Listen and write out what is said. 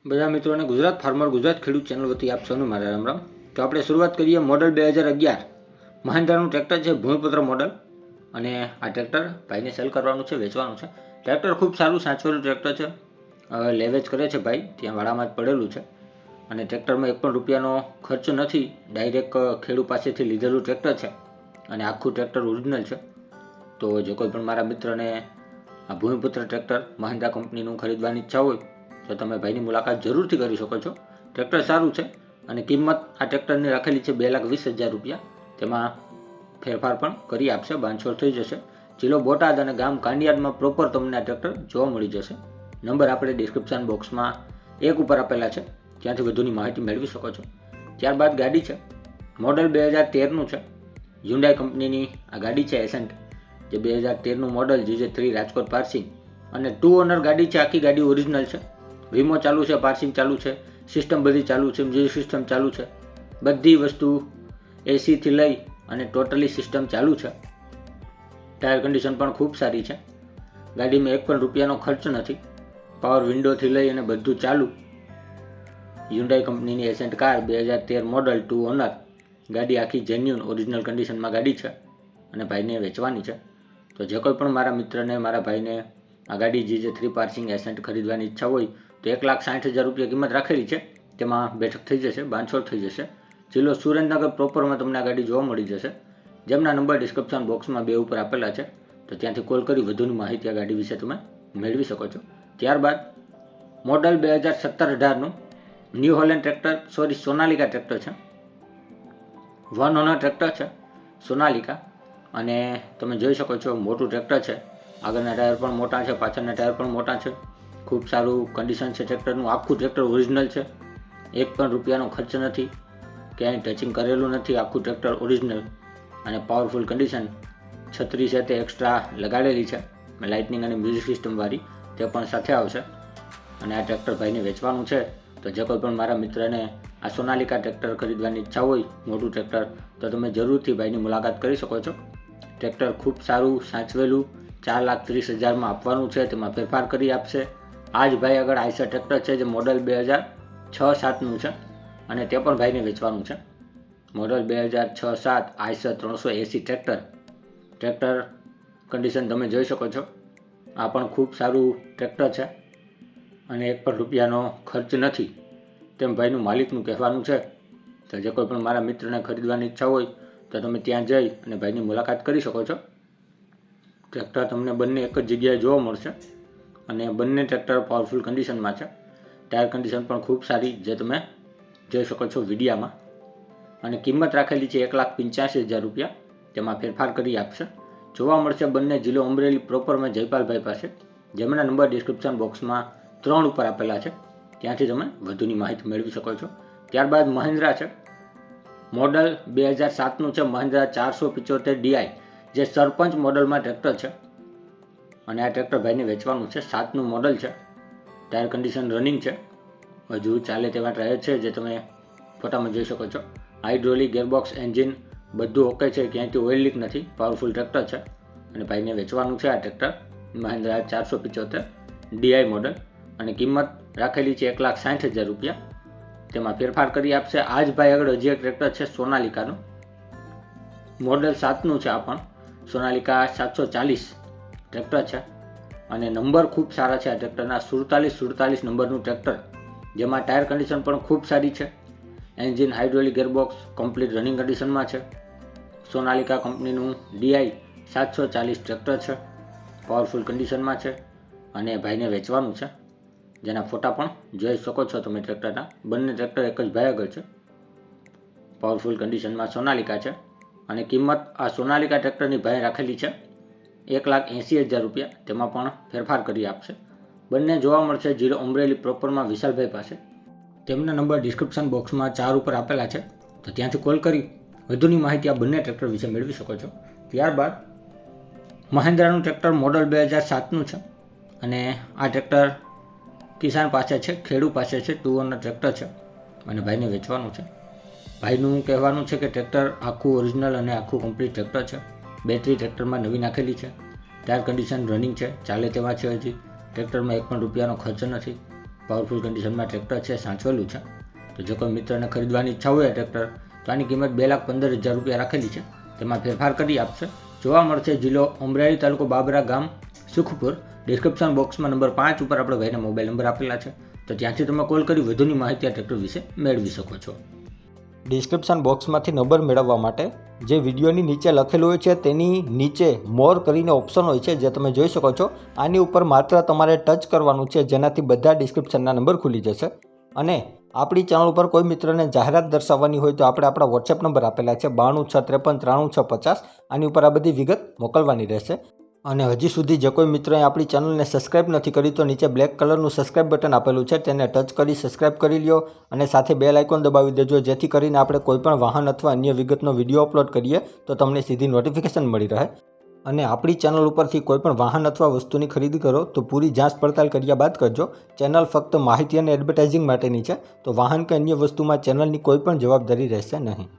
બધા મિત્રોને ગુજરાત ફાર્મર ગુજરાત ખેડૂત ચેનલ વતી આપ સૌનું મારા રામ રામ. તો આપણે શરૂઆત કરીએ મોડલ 2011 મહિન્દ્રાનું ટ્રેક્ટર છે, ભૂમિપુત્ર મોડલ. અને આ ટ્રેક્ટર ભાઈને સેલ કરવાનું છે, વેચવાનું છે. ટ્રેક્ટર ખૂબ સારું સાચવેલું ટ્રેક્ટર છે. લેવેજ કરે છે ભાઈ, ત્યાં વાડામાં જ પડેલું છે. અને ટ્રેક્ટરમાં એક પણ રૂપિયાનો ખર્ચ નથી, ડાયરેક્ટ ખેડૂત પાસેથી લીધેલું ટ્રેક્ટર છે. અને આખું ટ્રેક્ટર ઓરિજિનલ છે. તો જો કોઈ પણ મારા મિત્રને આ ભૂમિપુત્ર ટ્રેક્ટર મહિન્દ્રા કંપનીનું ખરીદવાની ઈચ્છા હોય તો તમે ભાઈની મુલાકાત જરૂરથી કરી શકો છો. ટ્રેક્ટર સારું છે અને કિંમત આ ટ્રેક્ટરની રાખેલી છે 2,20,000 રૂપિયા. તેમાં ફેરફાર પણ કરી આપશે, બાંધછોડ થઈ જશે. જિલ્લો બોટાદ અને ગામ કાંડિયાદમાં પ્રોપર તમને આ ટ્રેક્ટર જોવા મળી જશે. નંબર આપણે ડિસ્ક્રિપ્શન બોક્સમાં 1 ઉપર આપેલા છે, ત્યાંથી વધુની માહિતી મેળવી શકો છો. ત્યારબાદ ગાડી છે, મોડલ 2013નું છે. હ્યુન્ડાઈ કંપનીની આ ગાડી છે એસેન્ટ, જે 2013નું મોડલ GJ3 રાજકોટ પાર્સિંગ. અને 2 ઓનર ગાડી છે, આખી ગાડી ઓરિજિનલ છે. વીમો ચાલુ છે, પાર્સિંગ ચાલુ છે, સિસ્ટમ બધી ચાલુ છે, મ્યુઝિક સિસ્ટમ ચાલુ છે, બધી વસ્તુ એસીથી લઈ અને ટોટલી સિસ્ટમ ચાલુ છે. ટાયર કન્ડિશન પણ ખૂબ સારી છે. ગાડીમાં એક પણ રૂપિયાનો ખર્ચ નથી. પાવર વિન્ડોથી લઈ અને બધું ચાલુ. હ્યુન્ડાઈ કંપનીની એસેન્ટ કાર 2013 મોડલ 2 ઓનર ગાડી, આખી જેન્યુન ઓરિજિનલ કન્ડિશનમાં ગાડી છે અને ભાઈને વેચવાની છે. તો જે કોઈ પણ મારા મિત્રને, મારા ભાઈને આ ગાડી GJ3 પાર્સિંગ એસેન્ટ ખરીદવાની ઈચ્છા હોય તો 1,60,000 રૂપિયા કિંમત રાખેલી છે. તેમાં બેઠક થઈ જશે, બાંધછોડ થઈ જશે. જિલ્લો સુરેન્દ્રનગર પ્રોપરમાં તમને આ ગાડી જોવા મળી જશે. જેમના નંબર ડિસ્ક્રિપ્શન બોક્સમાં 2 ઉપર આપેલા છે, તો ત્યાંથી કોલ કરી વધુની માહિતી આ ગાડી વિશે તમે મેળવી શકો છો. ત્યારબાદ મોડલ 2017-18નું New Holland tractor, Sonalika tractor છે. 1 ઓનર ટ્રેક્ટર છે સોનાલિકા. અને તમે જોઈ શકો છો મોટું ટ્રેક્ટર છે. આગળના ટાયર પણ મોટા છે, પાછળના ટાયર પણ મોટા છે. ખૂબ સારું કન્ડિશન છે ટ્રેક્ટરનું. આખું ટ્રેક્ટર ઓરિજિનલ છે, એક પણ રૂપિયાનો ખર્ચ નથી, ક્યાંય ટચિંગ કરેલું નથી. આખું ટ્રેક્ટર ઓરિજિનલ અને પાવરફુલ કન્ડિશન. છત્રી છે તે એક્સ્ટ્રા લગાડેલી છે, લાઇટનિંગ અને મ્યુઝિક સિસ્ટમવાળી, તે પણ સાથે આવશે. અને આ ટ્રેક્ટર ભાઈને વેચવાનું છે. તો જે કોઈ પણ મારા મિત્રને આ સોનાલિકા ટ્રેક્ટર ખરીદવાની ઈચ્છા હોય, મોટું ટ્રેક્ટર, તો તમે જરૂરથી ભાઈની મુલાકાત કરી શકો છો. ટ્રેક્ટર ખૂબ સારું સાચવેલું 4,30,000માં આપવાનું છે, તેમાં ફેરફાર કરી આપશે. આ જ ભાઈ આગળ આઈસર ટ્રેક્ટર છે, જે મોડલ 2006-07નું છે અને તે પણ ભાઈને વેચવાનું છે. મોડલ 2006-07 આઈસર 380 ટ્રેક્ટર કન્ડિશન તમે જોઈ શકો છો. આ પણ ખૂબ સારું ટ્રેક્ટર છે અને એક પણ રૂપિયાનો ખર્ચ નથી, તેમ ભાઈનું માલિકનું કહેવાનું છે. તો જે કોઈ પણ મારા મિત્રને ખરીદવાની ઈચ્છા હોય તો તમે ત્યાં જઈ અને ભાઈની મુલાકાત કરી શકો છો. ટ્રેક્ટર તમને બંને એક જ જગ્યાએ જોવા મળશે અને બંને ટ્રેક્ટર પાવરફુલ કન્ડિશનમાં છે. ટાયર કન્ડિશન પણ ખૂબ સારી, જે તમે જોઈ શકો છો વિડીયામાં. અને કિંમત રાખેલી છે 1,85,000 રૂપિયા, તેમાં ફેરફાર કરી આપશે. જોવા મળશે બંને જિલ્લો અમરેલી પ્રોપરમાં જયપાલભાઈ પાસે, જેમના નંબર ડિસ્ક્રિપ્શન બોક્સમાં 3 ઉપર આપેલા છે, ત્યાંથી તમે વધુની માહિતી મેળવી શકો છો. ત્યારબાદ મહિન્દ્રા છે, મોડલ 2007નું છે. મહિન્દ્રા 475 DI, જે સરપંચ મોડલમાં ટ્રેક્ટર છે અને આ ટ્રેક્ટર ભાઈને વેચવાનું છે. 7નું મોડલ છે. ટાયર કન્ડિશન રનિંગ છે, હજુ ચાલે તેવા ટાયર છે, જે તમે ફોટામાં જોઈ શકો છો. હાઇડ્રોલિક, ગેરબોક્સ, એન્જિન બધું ઓકે છે, ક્યાંયથી ઓઇલ લીક નથી. પાવરફુલ ટ્રેક્ટર છે અને ભાઈને વેચવાનું છે આ ટ્રેક્ટર, મહિન્દ્રા 475 DI મોડલ. અને કિંમત રાખેલી છે 1,60,000 રૂપિયા, તેમાં ફેરફાર કરી આપશે. આ જ ભાઈ આગળ હજી એક ટ્રેક્ટર છે સોનાલિકાનું, મોડલ 7નું છે. આ પણ સોનાલિકા 740 ટ્રેક્ટર છે અને નંબર ખૂબ સારા છે આ ટ્રેક્ટરના. 47 નંબરનું ટ્રેક્ટર, જેમાં ટાયર કન્ડિશન પણ ખૂબ સારી છે. Engine, hydraulic, gearbox complete running કન્ડિશનમાં છે. સોનાલિકા કંપનીનું DI 740 ટ્રેક્ટર છે, પાવરફુલ કન્ડિશનમાં છે અને ભાઈને વેચવાનું છે, જેના ફોટા પણ જોઈ શકો છો તમે ટ્રેક્ટરના. બંને ટ્રેક્ટર એક જ ભાઈ આગળ છે. પાવરફુલ કન્ડિશનમાં સોનાલિકા છે અને કિંમત આ સોનાલિકા ટ્રેક્ટરની ભાઈ રાખેલી છે 1,80,000 રૂપિયા, તેમાં પણ ફેરફાર કરી આપશે. બંને જોવા મળશે જિલ્લો અમરેલી પ્રોપરમાં વિશાલભાઈ પાસે. તેમના નંબર ડિસ્ક્રિપ્શન બોક્સમાં 4 ઉપર આપેલા છે, તો ત્યાંથી કોલ કરી વધુની માહિતી આ બંને ટ્રેક્ટર વિશે મેળવી શકો છો. ત્યારબાદ મહિન્દ્રાનું ટ્રેક્ટર મોડલ 2007નું છે અને આ ટ્રેક્ટર કિસાન પાસે છે, ખેડૂત પાસે છે. 2 ઓનર ટ્રેક્ટર છે અને ભાઈને વેચવાનું છે. ભાઈનું કહેવાનું છે કે ટ્રેક્ટર આખું ઓરિજિનલ અને આખું કમ્પ્લીટ ટ્રેક્ટર છે. બેટરી ટ્રેક્ટરમાં નવી નાખેલી છે. ટાયર કન્ડિશન રનિંગ છે, ચાલે તેવા છે. હજી ટ્રેક્ટરમાં એક પણ રૂપિયાનો ખર્ચ નથી. પાવરફુલ કન્ડિશનમાં ટ્રેક્ટર છે, સાચવેલું છે. તો જો કોઈ મિત્રને ખરીદવાની ઈચ્છા હોય ટ્રેક્ટર, તો આની કિંમત 2,15,000 રૂપિયા રાખેલી છે. તેમાં ફેરફાર કરી આપશે. જોવા મળશે જિલ્લો અમરાઈ, તાલુકો બાબરા, ગામ સુખપુર. ડિસ્ક્રિપ્શન બોક્સમાં નંબર 5 ઉપર આપણે ભાઈના મોબાઈલ નંબર આપેલા છે, તો ત્યાંથી તમે કોલ કરી વધુની માહિતી આ ટ્રેક્ટર વિશે મેળવી શકો છો. ડિસ્ક્રિપ્શન બોક્સમાંથી નંબર મેળવવા માટે જે વિડીયોની નીચે લખેલું હોય છે તેની નીચે મોર કરીને ઓપ્શન હોય છે, જે તમે જોઈ શકો છો. આની ઉપર માત્ર તમારે ટચ કરવાનું છે, જેનાથી બધા ડિસ્ક્રિપ્શનના નંબર ખુલી જશે. અને આપણી ચેનલ ઉપર કોઈ મિત્રને જાહેરાત દર્શાવવાની હોય તો આપણે આપણા વોટ્સએપ નંબર આપેલા છે 9263533650. આની ઉપર આ બધી વિગત મોકલવાની રહેશે. અને હજી સુધી જે કોઈ મિત્રોએ આપણી ચેનલને સબસ્ક્રાઇબ નથી કરી તો નીચે બ્લેક કલરનું સબસ્ક્રાઇબ બટન આપેલું છે, તેને ટચ કરી સબસ્ક્રાઇબ કરી લ્યો અને સાથે બેલ આઇકોન દબાવી દેજો, જેથી કરીને આપણે કોઈપણ વાહન અથવા અન્ય વિગતનો વિડીયો અપલોડ કરીએ તો તમને સીધી નોટિફિકેશન મળી રહે. અને આપણી ચેનલ ઉપરથી કોઈપણ વાહન અથવા વસ્તુની ખરીદી કરો તો પૂરી જાંચ પડતાલ કર્યા બાદ કરજો. ચેનલ ફક્ત માહિતી અને એડવર્ટાઇઝિંગ માટેની છે, તો વાહન કે અન્ય વસ્તુમાં ચેનલની કોઈ પણ જવાબદારી રહેશે નહીં.